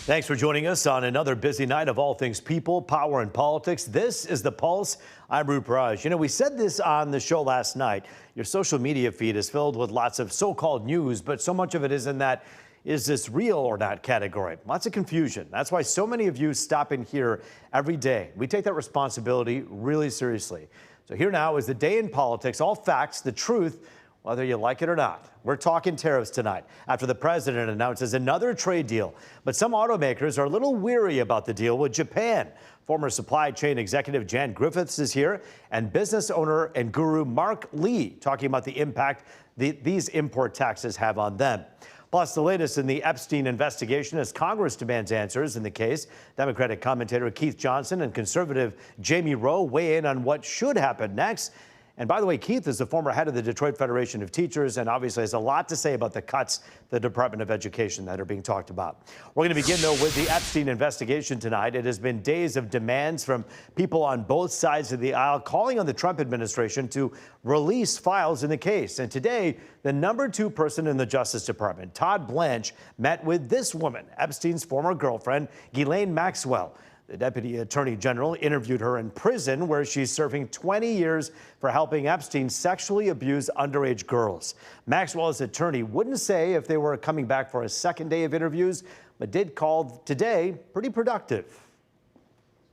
Thanks for joining us on another busy night of all things people, power, and politics. This is The Pulse. I'm Roop Raj. You know, we said this on the show last night. Your social media feed is filled with lots of so-called news, but so much of it is in that is this real or not category. Lots of confusion. That's why so many of you stop in here every day. We take that responsibility really seriously. So here now is the day in politics, all facts, the truth, whether you like it or not. We're talking tariffs tonight after the president announces another trade deal. But some automakers are a little weary about the deal with Japan. Former supply chain executive Jan Griffiths is here, and business owner and guru Mark Lee talking about the impact these import taxes have on them. Plus, the latest in the Epstein investigation as Congress demands answers in the case. Democratic commentator Keith Johnson and conservative Jamie Rowe weigh in on what should happen next. And by the way, Keith is the former head of the Detroit Federation of Teachers and obviously has a lot to say about the cuts to the Department of Education that are being talked about. We're going to begin, though, with the Epstein investigation tonight. It has been days of demands from people on both sides of the aisle calling on the Trump administration to release files in the case. And today, the #2 person in the Justice Department, Todd Blanche, met with this woman, Epstein's former girlfriend, Ghislaine Maxwell. The Deputy Attorney General interviewed her in prison, where she's serving 20 years for helping Epstein sexually abuse underage girls. Maxwell's attorney wouldn't say if they were coming back for a second day of interviews, but did call today pretty productive.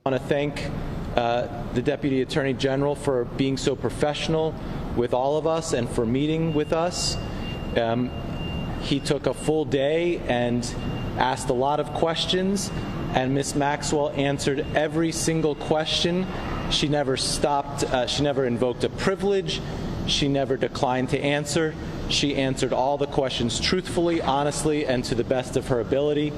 I want to thank the Deputy Attorney General for being so professional with all of us and for meeting with us. He took a full day and asked a lot of questions, and Ms. Maxwell answered every single question. She never stopped, she never invoked a privilege, she never declined to answer. She answered all the questions truthfully, honestly, and to the best of her ability.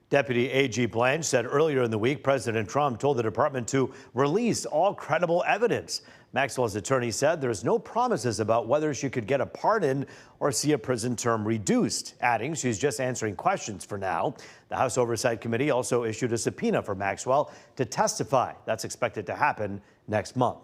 Deputy AG Blanche said earlier in the week President Trump told the department to release all credible evidence. Maxwell's attorney said there's no promises about whether she could get a pardon or see a prison term reduced, adding she's just answering questions for now. The House Oversight Committee also issued a subpoena for Maxwell to testify. That's expected to happen next month.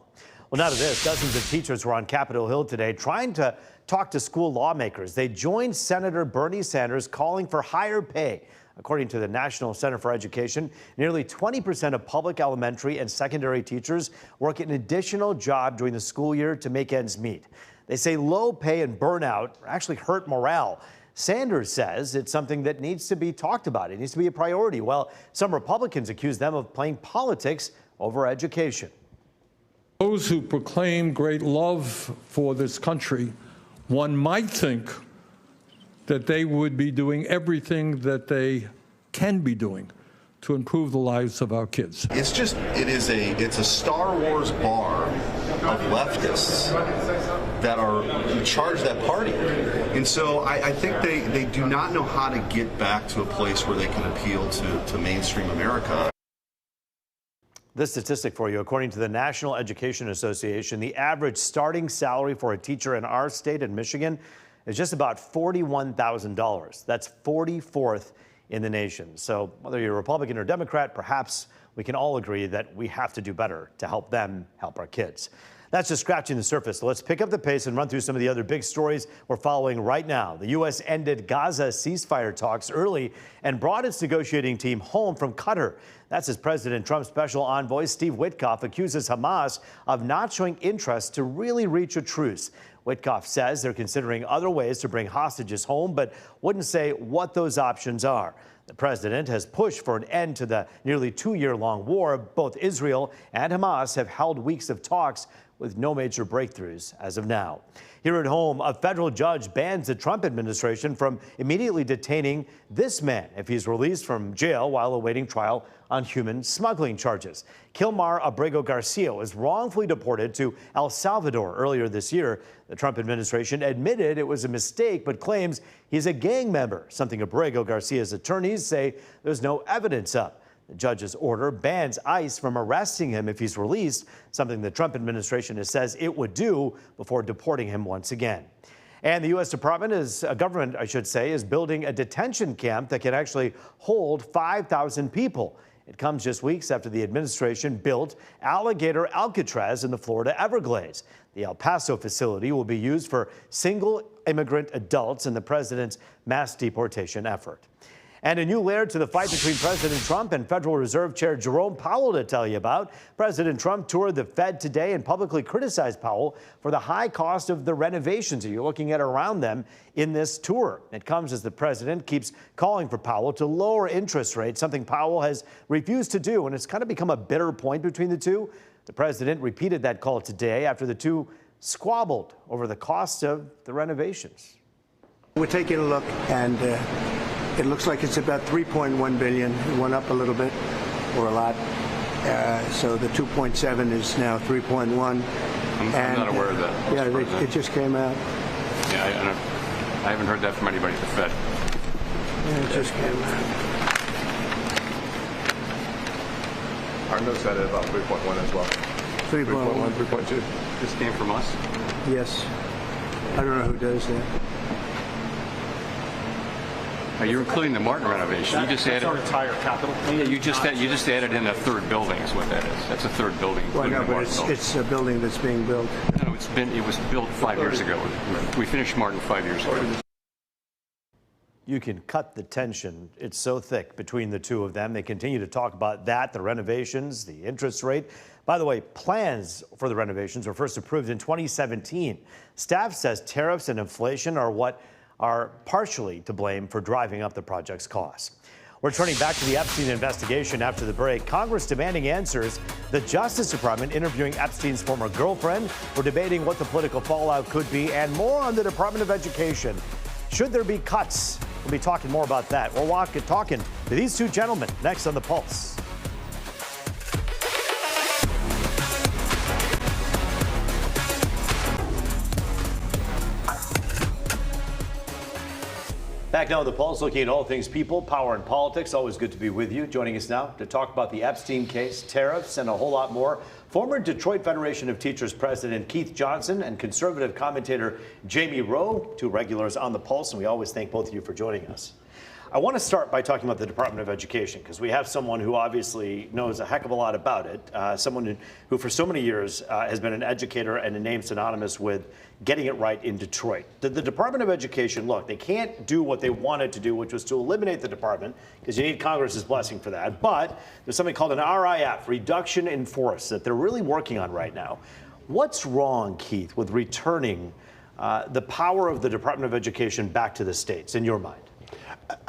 Well, now to this. Dozens of teachers were on Capitol Hill today trying to talk to school lawmakers. They joined Senator Bernie Sanders calling for higher pay. According to the National Center for Education, nearly 20% of public elementary and secondary teachers work an additional job during the school year to make ends meet. They say low pay and burnout actually hurt morale. Sanders says it's something that needs to be talked about. It needs to be a priority. Well, some Republicans accuse them of playing politics over education. Those who proclaim great love for this country, one might think that they would be doing everything that they can be doing to improve the lives of our kids. It's a Star Wars bar of leftists that are in charge of that party. And so I think they do not know how to get back to a place where they can appeal to mainstream America. This statistic for you, according to the National Education Association, the average starting salary for a teacher in our state in Michigan is just about $41,000. That's 44th in the nation. So whether you're Republican or Democrat, perhaps we can all agree that we have to do better to help them help our kids. That's just scratching the surface. So let's pick up the pace and run through some of the other big stories we're following right now. The U.S. ended Gaza ceasefire talks early and brought its negotiating team home from Qatar. That's as President Trump's special envoy, Steve Witkoff, accuses Hamas of not showing interest to really reach a truce. Witkoff says they're considering other ways to bring hostages home, but wouldn't say what those options are. The president has pushed for an end to the nearly 2-year-long war. Both Israel and Hamas have held weeks of talks with no major breakthroughs as of now. Here at home, a federal judge bans the Trump administration from immediately detaining this man if he's released from jail while awaiting trial on human smuggling charges. Kilmar Abrego Garcia was wrongfully deported to El Salvador earlier this year. The Trump administration admitted it was a mistake, but claims he's a gang member, something Abrego Garcia's attorneys say there's no evidence of. The judge's order bans ICE from arresting him if he's released, something the Trump administration says it would do before deporting him once again. And the U.S. government, is building a detention camp that can actually hold 5,000 people. It comes just weeks after the administration built Alligator Alcatraz in the Florida Everglades. The El Paso facility will be used for single immigrant adults in the president's mass deportation effort. And a new layer to the fight between President Trump and Federal Reserve Chair Jerome Powell to tell you about. President Trump toured the Fed today and publicly criticized Powell for the high cost of the renovations that you're looking at around them in this tour. It comes as the president keeps calling for Powell to lower interest rates, something Powell has refused to do, and it's kind of become a bitter point between the two. The president repeated that call today after the two squabbled over the cost of the renovations. We're taking a look, and it looks like it's about $3.1 billion. It went up a little bit, or a lot. So the 2.7 is now 3.1. I'm not aware of that. Yeah, it just came out. Yeah, I haven't heard that from anybody at the Fed. Yeah, it just came out. Our notes had it about 3.1 as well. 3.1. 3.2. This came from us? Yes. I don't know who does that. You're including the Martin renovation. You just added our entire capital. Yeah, you just added in a third building is what that is. That's a third building. Well, including no, the but Martin building. it's a building that's being built. No, it was built 5 years ago. We finished Martin 5 years ago. You can cut the tension. It's so thick between the two of them. They continue to talk about that, the renovations, the interest rate. By the way, plans for the renovations were first approved in 2017. Staff says tariffs and inflation are what are partially to blame for driving up the project's costs. We're turning back to the Epstein investigation after the break. Congress demanding answers. The Justice Department interviewing Epstein's former girlfriend. We're debating what the political fallout could be, and more on the Department of Education. Should there be cuts? We'll be talking more about that. We're talking to these two gentlemen next on The Pulse. Back now on The Pulse, looking at all things people, power, and politics. Always good to be with you. Joining us now to talk about the Epstein case, tariffs, and a whole lot more, former Detroit Federation of Teachers President Keith Johnson and conservative commentator Jamie Rowe, two regulars on The Pulse, and we always thank both of you for joining us. I want to start by talking about the Department of Education, because we have someone who obviously knows a heck of a lot about it, someone who for so many years has been an educator and a name synonymous with getting it right in Detroit. The Department of Education, look, they can't do what they wanted to do, which was to eliminate the department, because you need Congress's blessing for that. But there's something called an RIF, reduction in force, that they're really working on right now. What's wrong, Keith, with returning the power of the Department of Education back to the states, in your mind?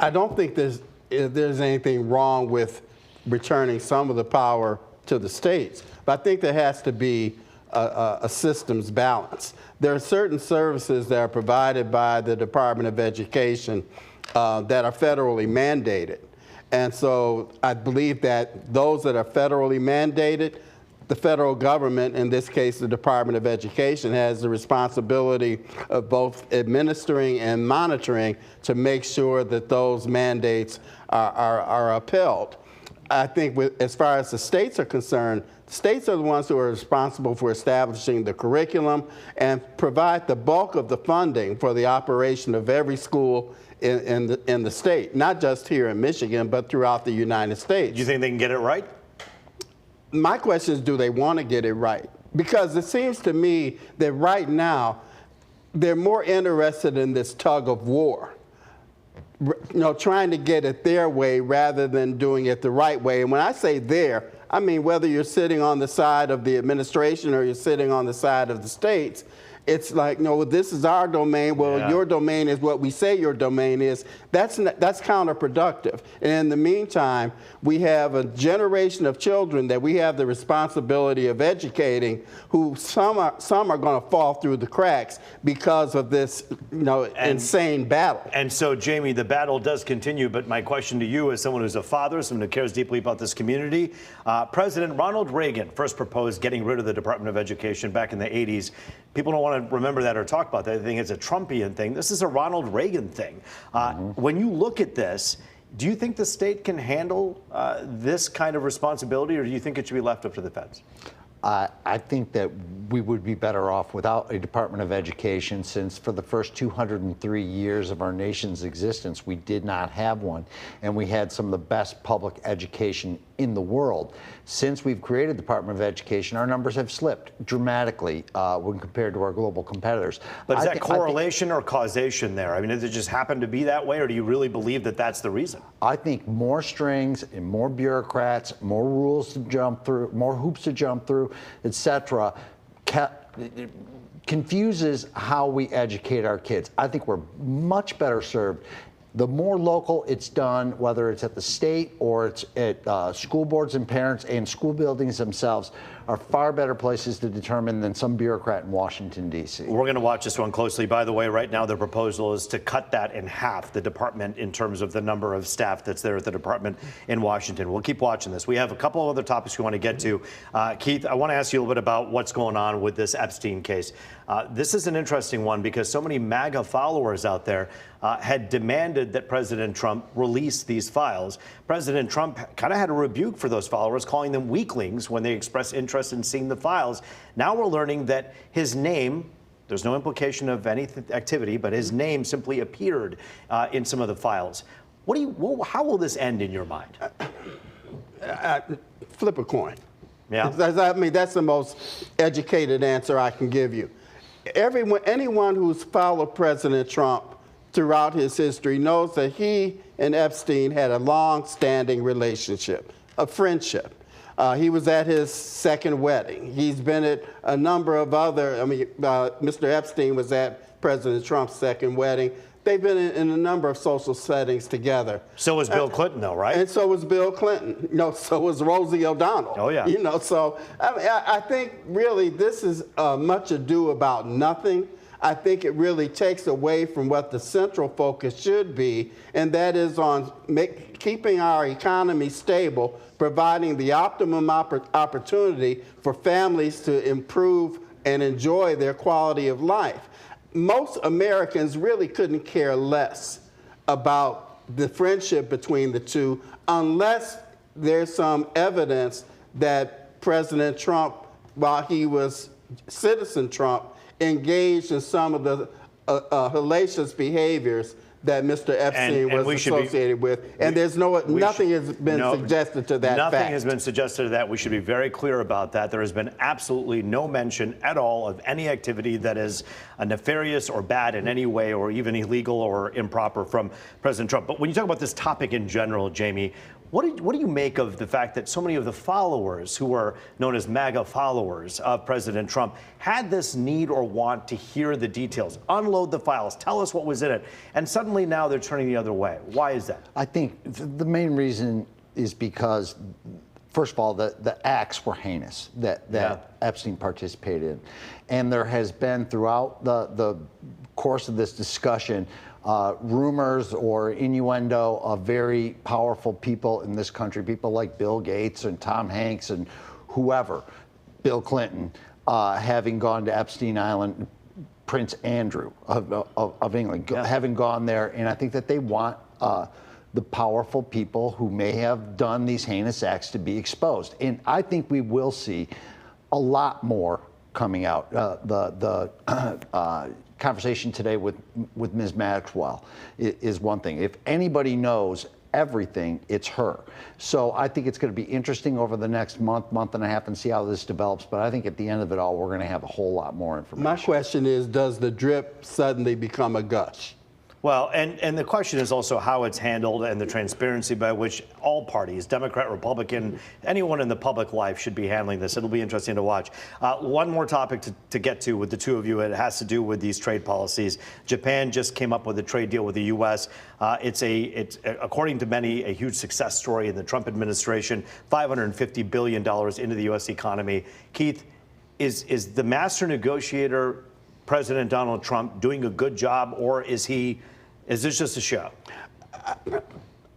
I don't think there's anything wrong with returning some of the power to the states, but I think there has to be a systems balance. There are certain services that are provided by the Department of Education that are federally mandated. And so I believe that those that are federally mandated, the federal government, in this case the Department of Education, has the responsibility of both administering and monitoring to make sure that those mandates are upheld. I think as far as the states are concerned, states are the ones who are responsible for establishing the curriculum and provide the bulk of the funding for the operation of every school in the state, not just here in Michigan, but throughout the United States. Do you think they can get it right? My question is, do they want to get it right? Because it seems to me that right now, they're more interested in this tug of war, trying to get it their way rather than doing it the right way. And when I say there, I mean whether you're sitting on the side of the administration or you're sitting on the side of the states. It's like, no, this is our domain. Well, yeah. Your domain is what we say your domain is. That's counterproductive. And in the meantime, we have a generation of children that we have the responsibility of educating, who some are going to fall through the cracks because of this, insane battle. And so, Jamie, the battle does continue. But my question to you, as someone who's a father, someone who cares deeply about this community, President Ronald Reagan first proposed getting rid of the Department of Education back in the 80s. People don't want to remember that or talk about that. They think it's a Trumpian thing. This is a Ronald Reagan thing. When you look at this, do you think the state can handle this kind of responsibility, or do you think it should be left up to the feds? I think that we would be better off without a Department of Education, since for the first 203 years of our nation's existence, we did not have one. And we had some of the best public education in the world. Since we've created the Department of Education, our numbers have slipped dramatically when compared to our global competitors. But is that correlation or causation there? I mean, does it just happen to be that way, or do you really believe that that's the reason? I think more strings and more bureaucrats, more rules to jump through, more hoops to jump through, etc., confuses how we educate our kids. I think we're much better served. The more local it's done, whether it's at the state or it's at school boards and parents, and school buildings themselves are far better places to determine than some bureaucrat in Washington, D.C. We're going to watch this one closely. By the way, right now the proposal is to cut that in half, the department, in terms of the number of staff that's there at the department in Washington. We'll keep watching this. We have a couple of other topics we want to get to. Keith, I want to ask you a little bit about what's going on with this Epstein case. This is an interesting one because so many MAGA followers out there had demanded that President Trump release these files. President Trump kind of had a rebuke for those followers, calling them weaklings when they expressed interest in seeing the files. Now we're learning that his name, there's no implication of any activity, but his name simply appeared in some of the files. How will this end in your mind? Flip a coin. Yeah. I mean, that's the most educated answer I can give you. Anyone who's followed President Trump throughout his history knows that he and Epstein had a long-standing relationship, a friendship. He was at his second wedding. He's been at a number of other, Mr. Epstein was at President Trump's second wedding. They've been in a number of social settings together. So was Bill Clinton, though, right? And so was Bill Clinton. So was Rosie O'Donnell. Oh, yeah. So I think really this is much ado about nothing. I think it really takes away from what the central focus should be, and that is on keeping our economy stable, providing the optimum opportunity for families to improve and enjoy their quality of life. Most Americans really couldn't care less about the friendship between the two unless there's some evidence that President Trump, while he was citizen Trump, engaged in some of the hellacious behaviors that Mr. Epstein was associated with, and nothing has been suggested to that fact. Nothing has been suggested to that. We should be very clear about that. There has been absolutely no mention at all of any activity that is nefarious or bad in any way, or even illegal or improper from President Trump. But when you talk about this topic in general, Jamie, what do you make of the fact that so many of the followers who are known as MAGA followers of President Trump had this need or want to hear the details, unload the files, tell us what was in it, and suddenly now they're turning the other way? Why is that? I think the main reason is because, first of all, the acts were heinous that Epstein participated in. And there has been throughout the course of this discussion rumors or innuendo of very powerful people in this country, people like Bill Gates and Tom Hanks and whoever, Bill Clinton, having gone to Epstein Island, Prince Andrew of England, having gone there. And I think that they want the powerful people who may have done these heinous acts to be exposed. And I think we will see a lot more coming out. The conversation today with Ms. Maxwell is one thing. If anybody knows everything, it's her. So I think it's going to be interesting over the next month and a half and see how this develops. But I think at the end of it all, we're going to have a whole lot more information. My question is, does the drip suddenly become a gush? Well, and the question is also how it's handled and the transparency by which all parties, Democrat, Republican, anyone in the public life should be handling this. It'll be interesting to watch. One more topic to get to with the two of you. It has to do with these trade policies. Japan just came up with a trade deal with the U.S. It's according to many, a huge success story in the Trump administration, $550 billion into the U.S. economy. Keith, is the master negotiator President Donald Trump doing a good job, or is this just a show?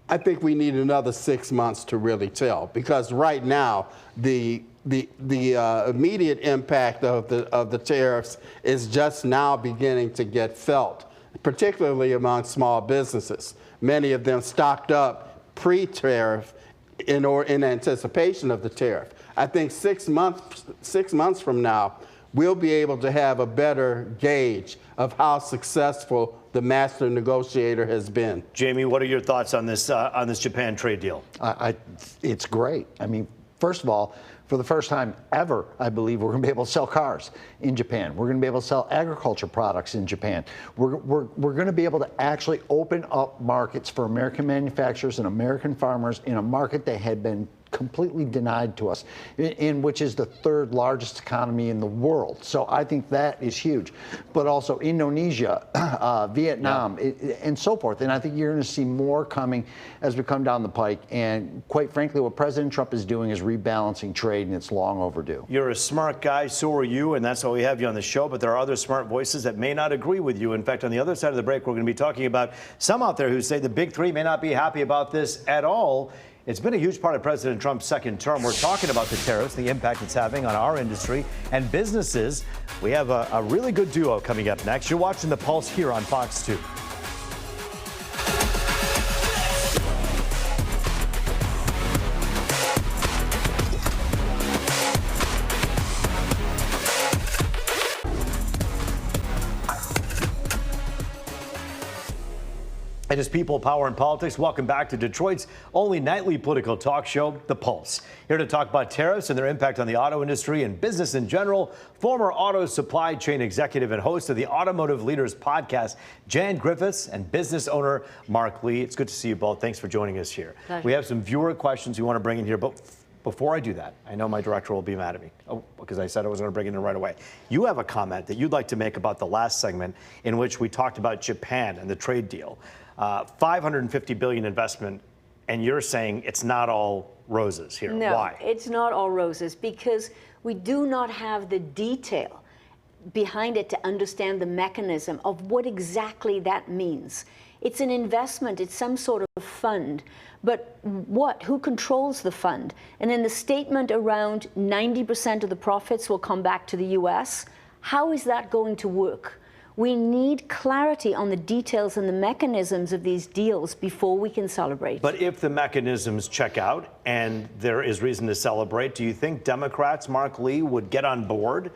I think we need another 6 months to really tell, because right now the immediate impact of the tariffs is just now beginning to get felt, particularly among small businesses. Many of them stocked up pre-tariff in anticipation of the tariff. I think 6 months from now, we'll be able to have a better gauge of how successful the master negotiator has been. Jamie, what are your thoughts on this Japan trade deal? It's great. I mean, first of all, for the first time ever, I believe we're going to be able to sell cars in Japan. We're going to be able to sell agriculture products in Japan. We're going to be able to actually open up markets for American manufacturers and American farmers in a market that had been completely denied to us, in which is the third largest economy in the world. So I think that is huge. But also Indonesia, Vietnam, and so forth. And I think you're going to see more coming as we come down the pike. And quite frankly, what President Trump is doing is rebalancing trade, and it's long overdue. You're a smart guy, so are you, and that's why we have you on the show. But there are other smart voices that may not agree with you. In fact, on the other side of the break, we're going to be talking about some out there who say the big three may not be happy about this at all. It's been a huge part of President Trump's second term. We're talking about the tariffs, the impact it's having on our industry and businesses. We have a really good duo coming up next. You're watching The Pulse here on Fox 2. It is People, Power, and Politics. Welcome back to Detroit's only nightly political talk show, The Pulse. Here to talk about tariffs and their impact on the auto industry and business in general, former auto supply chain executive and host of the Automotive Leaders podcast, Jan Griffiths, and business owner Mark Lee. It's good to see you both. Thanks for joining us here. Pleasure. We have some viewer questions we want to bring in here, but before I do that, I know my director will be mad at me because I said I was going to bring it in right away. You have a comment that you'd like to make about the last segment in which we talked about Japan and the trade deal. $550 billion investment, and you're saying it's not all roses here. No, Why? it's not all roses because we do not have the detail behind it to understand the mechanism of what exactly that means. It's an investment, it's some sort of fund, but what? Who controls the fund? And in the statement around 90% of the profits will come back to the US, how is that going to work? We need clarity on the details and the mechanisms of these deals before we can celebrate. But if the mechanisms check out and there is reason to celebrate, do you think Democrats, Mark Lee, would get on board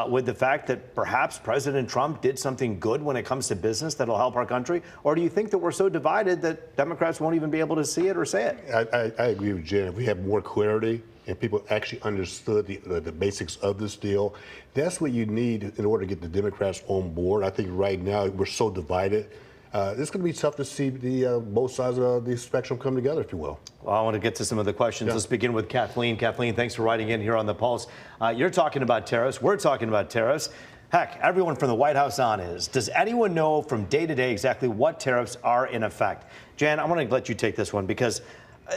with the fact that perhaps President Trump did something good when it comes to business that'll help our country? Or do you think that we're so divided that Democrats won't even be able to see it or say it? I agree with Jen. If we have more clarity and people actually understood the basics of this deal, that's what you need in order to get the Democrats on board. I think right now we're so divided. It's going to be tough to see both sides of the spectrum come together, if you will. Well, I want to get to some of the questions. Yeah. Let's begin with Kathleen. Kathleen, thanks for writing in here on The Pulse. You're talking about tariffs. We're talking about tariffs. Heck, everyone from the White House on is. Does anyone know from day to day exactly what tariffs are in effect? Jan, I want to let you take this one because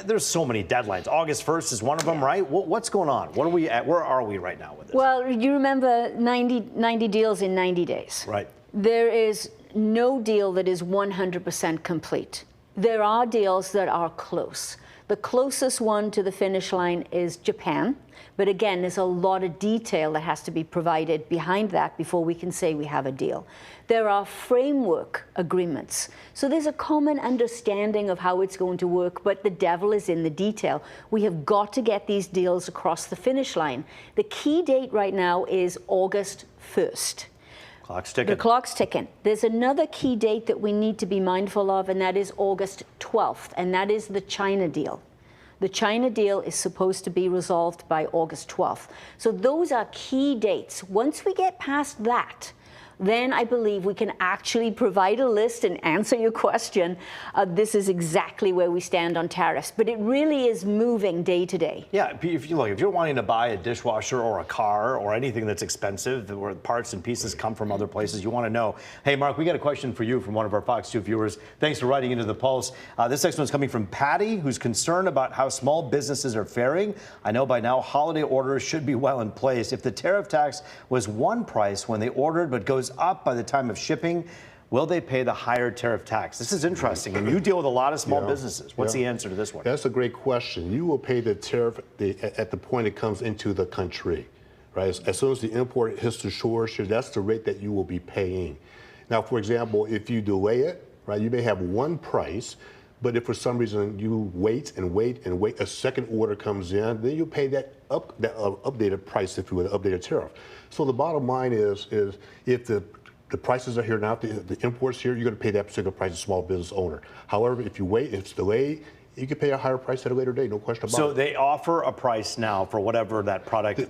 there's so many deadlines. August 1st is one of them, right? What's going on? What are we at? Where are we right now with this? Well, you remember 90 deals in 90 days. Right. There is no deal that is 100% complete. There are deals that are close. The closest one to the finish line is Japan. But again, there's a lot of detail that has to be provided behind that before we can say we have a deal. There are framework agreements. So there's a common understanding of how it's going to work, but the devil is in the detail. We have got to get these deals across the finish line. The key date right now is August 1st. Clock's ticking. The clock's ticking. There's another key date that we need to be mindful of, and that is August 12th, and that is the China deal. The China deal is supposed to be resolved by August 12th. So those are key dates. Once we get past that, then I believe we can actually provide a list and answer your question. This is exactly where we stand on tariffs. But it really is moving day to day. Yeah, if you're wanting to buy a dishwasher or a car or anything that's expensive, where parts and pieces come from other places, you want to know. Hey, Mark, we got a question for you from one of our Fox 2 viewers. Thanks for writing into The Pulse. This next one's coming from Patty, who's concerned about how small businesses are faring. I know by now holiday orders should be well in place. If the tariff tax was one price when they ordered but goes up by the time of shipping, will they pay the higher tariff tax? This is interesting, and you deal with a lot of small businesses. What's the answer to this one? That's a great question. You will pay the tariff at the point it comes into the country, right? As soon as the import hits the shore, that's the rate that you will be paying. Now, for example, if you delay it, right, you may have one price, But if for some reason you wait and wait and wait, a second order comes in, then you pay that updated price, if you will, the updated tariff. So the bottom line is if the prices are here now, the imports here, you're going to pay that particular price as a small business owner. However, if you wait, if it's delayed, you can pay a higher price at a later date, no question about it. So they offer a price now for whatever that product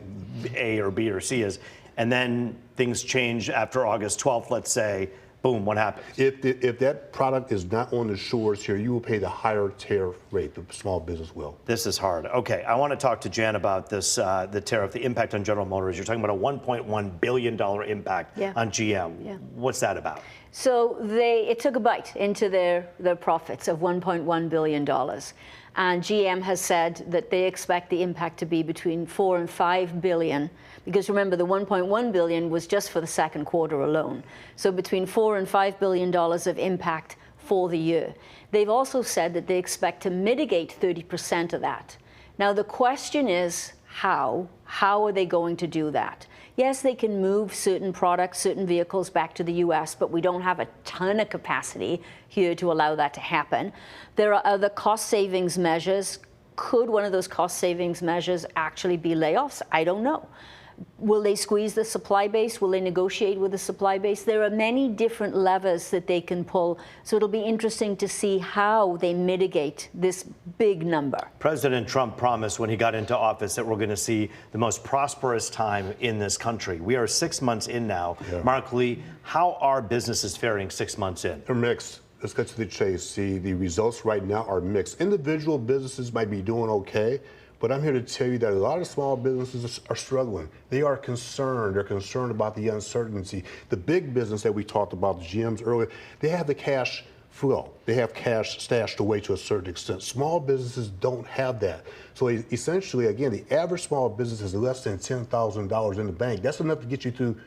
A or B or C is, and then things change after August 12th, let's say. Boom, what happens? If that product is not on the shores here, you will pay the higher tariff rate, the small business will. This is hard. Okay, I want to talk to Jan about this, the tariff, the impact on General Motors. You're talking about a $1.1 billion impact on GM. Yeah. What's that about? So it took a bite into their profits of $1.1 billion. And GM has said that they expect the impact to be between 4 and 5 billion, because remember the 1.1 billion was just for the second quarter alone. So between 4 and 5 billion dollars of impact for the year. They've also said that they expect to mitigate 30% of that. Now the question is how are they going to do that? Yes, they can move certain products, certain vehicles back to the US, but we don't have a ton of capacity here to allow that to happen. There are other cost savings measures. Could one of those cost savings measures actually be layoffs? I don't know. Will they squeeze the supply base? Will they negotiate with the supply base? There are many different levers that they can pull, so it'll be interesting to see how they mitigate this big number. President Trump promised when he got into office that we're going to see the most prosperous time in this country. We are 6 months in now. Yeah. Mark Lee, how are businesses faring 6 months in? They're mixed. Let's get to the chase. See, the results right now are mixed. Individual businesses might be doing okay, but I'm here to tell you that a lot of small businesses are struggling. They are concerned. They're concerned about the uncertainty. The big business that we talked about, the GMs earlier, they have the cash flow. They have cash stashed away to a certain extent. Small businesses don't have that. So essentially, again, the average small business is less than $10,000 in the bank. That's enough to get you through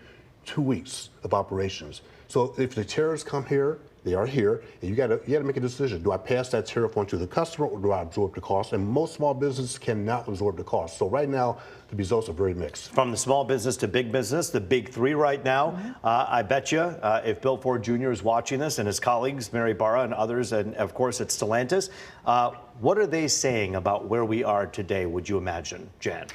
2 weeks of operations. So if the tariffs come here, they are here, and you got to make a decision. Do I pass that tariff on to the customer, or do I absorb the cost? And most small businesses cannot absorb the cost. So right now, the results are very mixed. From the small business to big business, the big three right now. I bet you if Bill Ford Jr. is watching this, and his colleagues, Mary Barra and others, and of course at Stellantis, what are they saying about where we are today, would you imagine, Jan?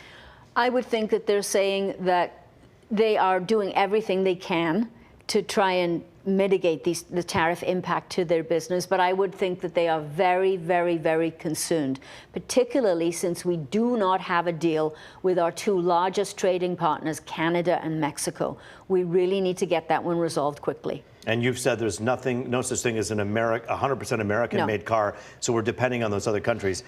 I would think that they're saying that they are doing everything they can to try and mitigate the tariff impact to their business, but I would think that they are very, very, very concerned, particularly since we do not have a deal with our two largest trading partners, Canada and Mexico. We really need to get that one resolved quickly. And you've said there's no such thing as an 100% American-made car, so we're depending on those other countries.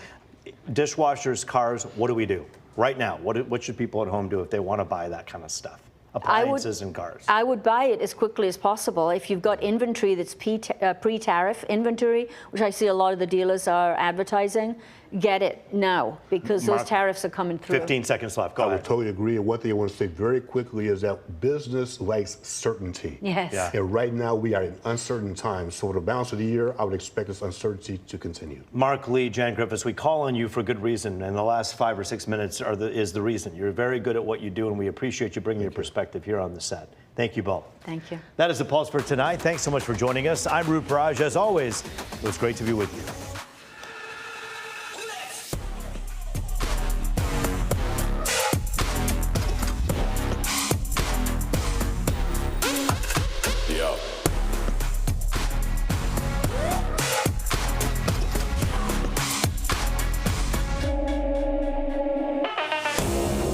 Dishwashers, cars, what do we do right now? What should people at home do if they want to buy that kind of stuff? Appliances and cars. I would buy it as quickly as possible. If you've got inventory that's pre-tariff inventory, which I see a lot of the dealers are advertising, get it now, because those tariffs are coming through. 15 seconds left. Go ahead. I would totally agree. And one thing I want to say very quickly is that business likes certainty. Yes. Yeah. And right now we are in uncertain times. So for the balance of the year, I would expect this uncertainty to continue. Mark Lee, Jan Griffiths, we call on you for good reason. And the last 5 or 6 minutes is the reason. You're very good at what you do, and we appreciate you bringing your perspective here on the set. Thank you both. Thank you. That is the Pulse for tonight. Thanks so much for joining us. I'm Roop Raj. As always, it was great to be with you.